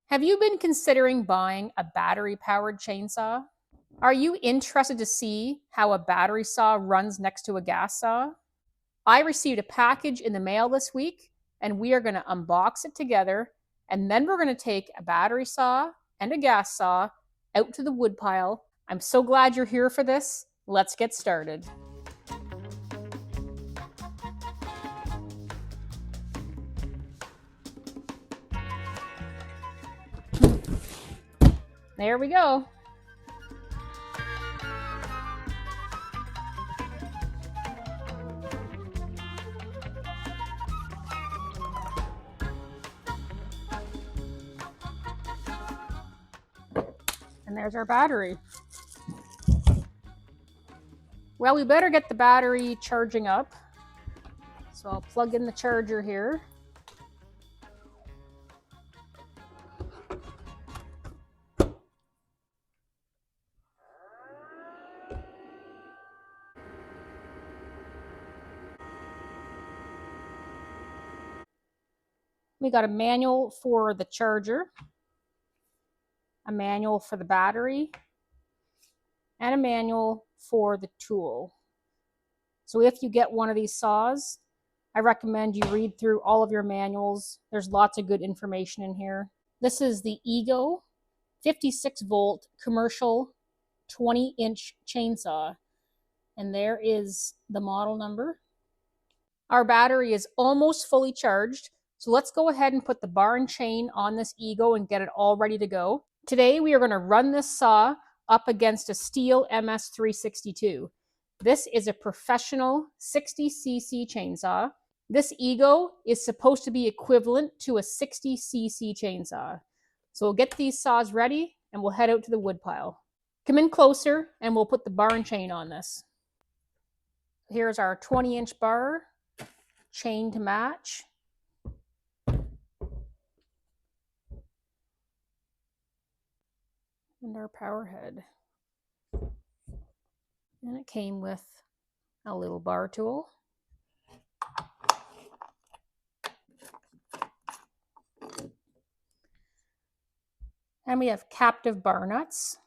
Have you been considering buying a battery-powered chainsaw? Are you interested to see how a battery saw runs next to a gas saw? I received a package in the mail this week, and we are going to unbox it together, and then we're going to take a battery saw and a gas saw out to the woodpile. I'm so glad you're here for this. Let's get started. There we go. And there's our battery. Well, we better get the battery charging up. So I'll plug in the charger here. We got a manual for the charger, a manual for the battery, and a manual for the tool. So if you get one of these saws, I recommend you read through all of your manuals. There's lots of good information in here. This is the EGO 56-volt commercial 20-inch chainsaw. And there is the model number. Our battery is almost fully charged. So let's go ahead and put the bar and chain on this EGO and get it all ready to go. Today we are going to run this saw up against a Stihl MS362. This is a professional 60cc chainsaw. This EGO is supposed to be equivalent to a 60cc chainsaw. So we'll get these saws ready and we'll head out to the woodpile. Come in closer and we'll put the bar and chain on this. Here's our 20-inch bar, chain to match. And our power head. And it came with a little bar tool. And we have captive bar nuts.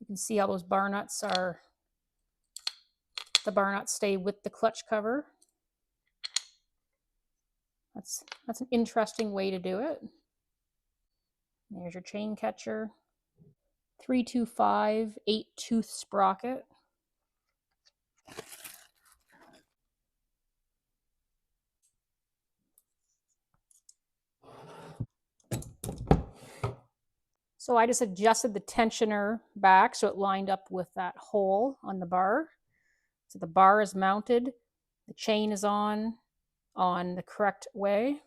You can see how those bar nuts are, the bar nuts stay with the clutch cover. That's an interesting way to do it. There's your chain catcher. 325 8-tooth sprocket. So I just adjusted the tensioner back so it lined up with that hole on the bar. So the bar is mounted, the chain is on the correct way.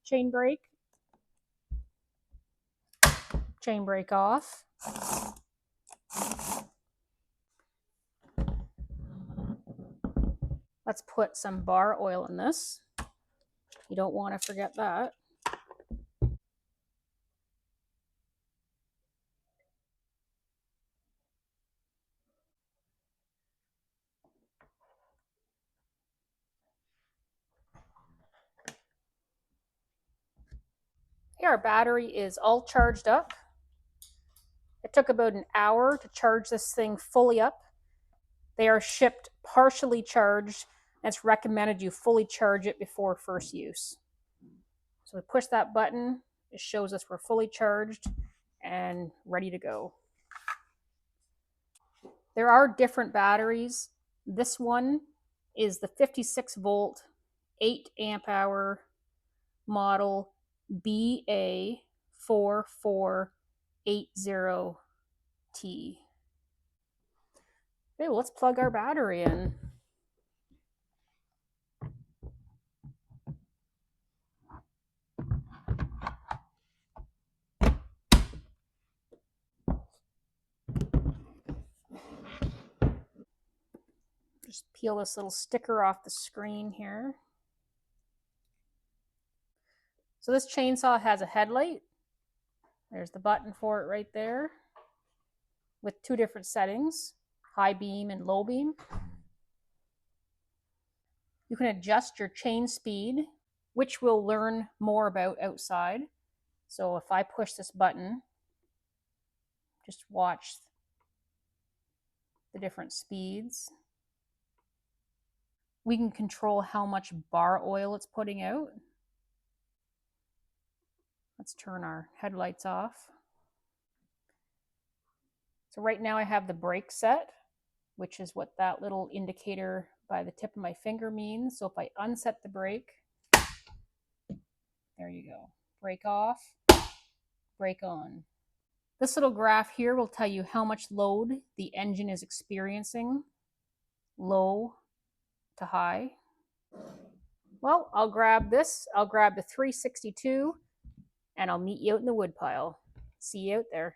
Chain brake. Chain brake off. Let's put some bar oil in this. You don't want to forget that. Here, our battery is all charged up. It took about an hour to charge this thing fully up. They are shipped partially charged, and it's recommended you fully charge it before first use. So we push that button, it shows us we're fully charged and ready to go. There are different batteries. This one is the 56-volt, 8-amp-hour model BA4480T. Okay, well, let's plug our battery in. Just peel this little sticker off the screen here. So this chainsaw has a headlight, There's the button for it right there with two different settings, high beam and low beam. You can adjust your chain speed, which we'll learn more about outside. So if I push this button, just watch the different speeds. We can control how much bar oil it's putting out. Let's turn our headlights off. So right now I have the brake set, which is what that little indicator by the tip of my finger means. So if I unset the brake, there you go. Brake off, brake on. This little graph here will tell you how much load the engine is experiencing, low to high. Well, I'll grab this. I'll grab the 362 and I'll meet you out in the woodpile. See you out there.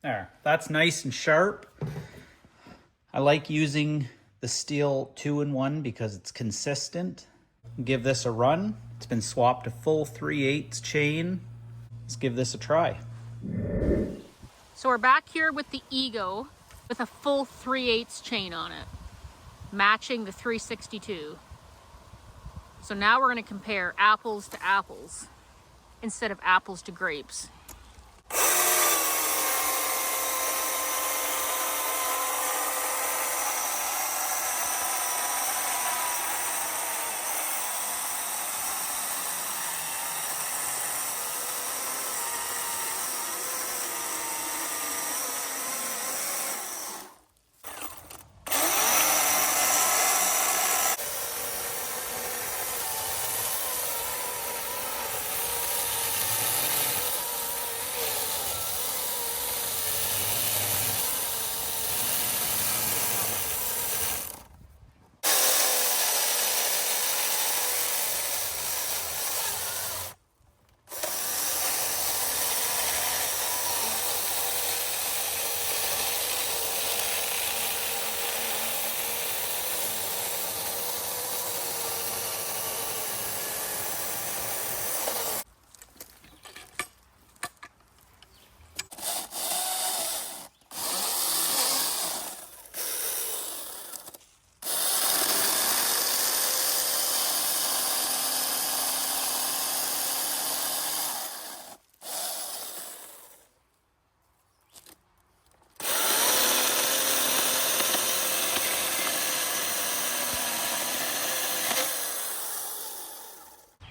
There, that's nice and sharp. I like using the Stihl 2-in-1 because it's consistent. Give this a run. It's been swapped to full 3/8 chain. Let's give this a try. So we're back here with the EGO with a full 3/8 chain on it, matching the 362. So now we're going to compare apples to apples instead of apples to grapes.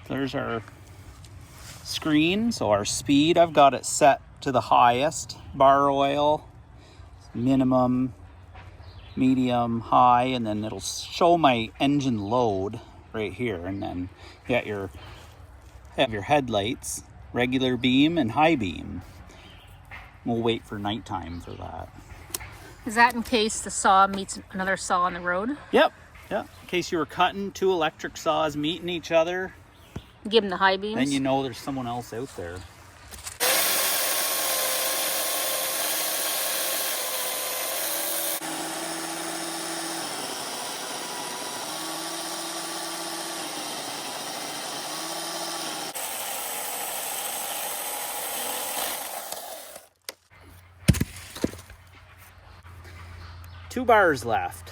There's our screen. So our speed, I've got it set to the highest. Bar oil, minimum, medium, high, and then it'll show my engine load right here. And then you got have your headlights, regular beam and high beam. We'll wait for nighttime for that. Is that in case the saw meets another saw on the road? Yep. In case you were cutting 2 electric saws meeting each other, Give them the high beams? then you know there's someone else out there. Two bars left.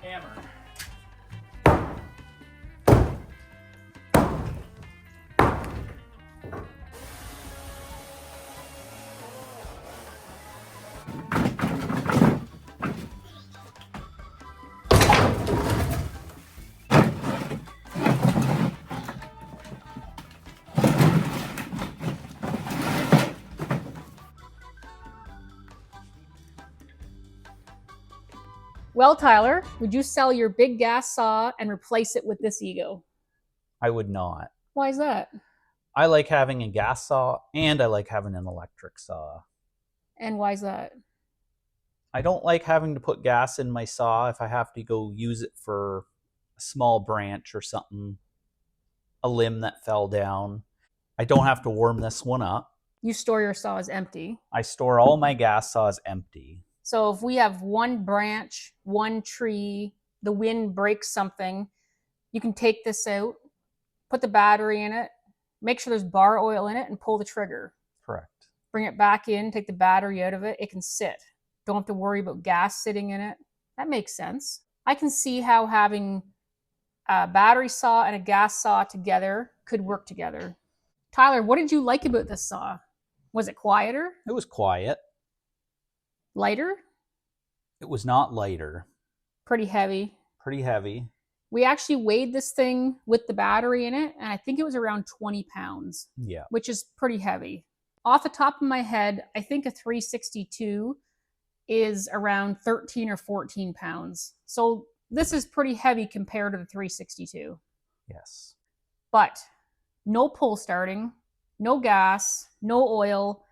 Hammer. Well, Tyler, would you sell your big gas saw and replace it with this EGO? I would not. Why is that? I like having a gas saw and I like having an electric saw. And why is that? I don't like having to put gas in my saw if I have to go use it for a small branch or something, a limb that fell down. I don't have to warm this one up. You store your saws empty. I store all my gas saws empty. So if we have one branch, one tree, the wind breaks something, you can take this out, put the battery in it, make sure there's bar oil in it, and pull the trigger. Correct. Bring it back in, take the battery out of it. It can sit. Don't have to worry about gas sitting in it. That makes sense. I can see how having a battery saw and a gas saw together could work together. Tyler, what did you like about this saw? Was it quieter? It was quiet. Lighter? It was not lighter. Pretty heavy. Pretty heavy. We actually weighed this thing with the battery in it, and I think it was around 20 pounds. Yeah. Which is pretty heavy. Off the top of my head, I think a 362 is around 13 or 14 pounds. So this is pretty heavy compared to the 362. Yes. But no pull starting, no gas, no oil,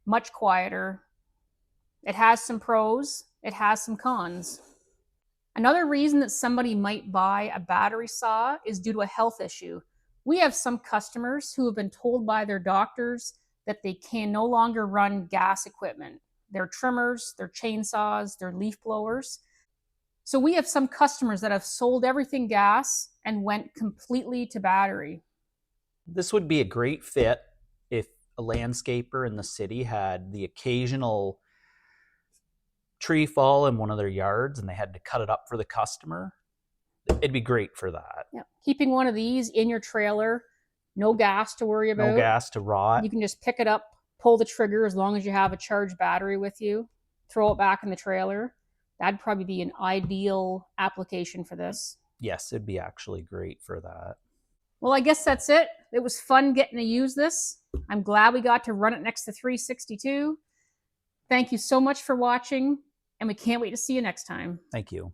much quieter. It has some pros, it has some cons. Another reason that somebody might buy a battery saw is due to a health issue. We have some customers who have been told by their doctors that they can no longer run gas equipment. Their trimmers, their chainsaws, their leaf blowers. So we have some customers that have sold everything gas and went completely to battery. This would be a great fit if a landscaper in the city had the occasional tree fall in one of their yards and they had to cut it up for the customer. It'd be great for that. Yeah. Keeping one of these in your trailer, no gas to worry about. No gas to rot. You can just pick it up, pull the trigger as long as you have a charged battery with you, throw it back in the trailer. That'd probably be an ideal application for this. Yes, it'd be actually great for that. Well, I guess that's it. It was fun getting to use this. I'm glad we got to run it next to 362. Thank you so much for watching, and we can't wait to see you next time. Thank you.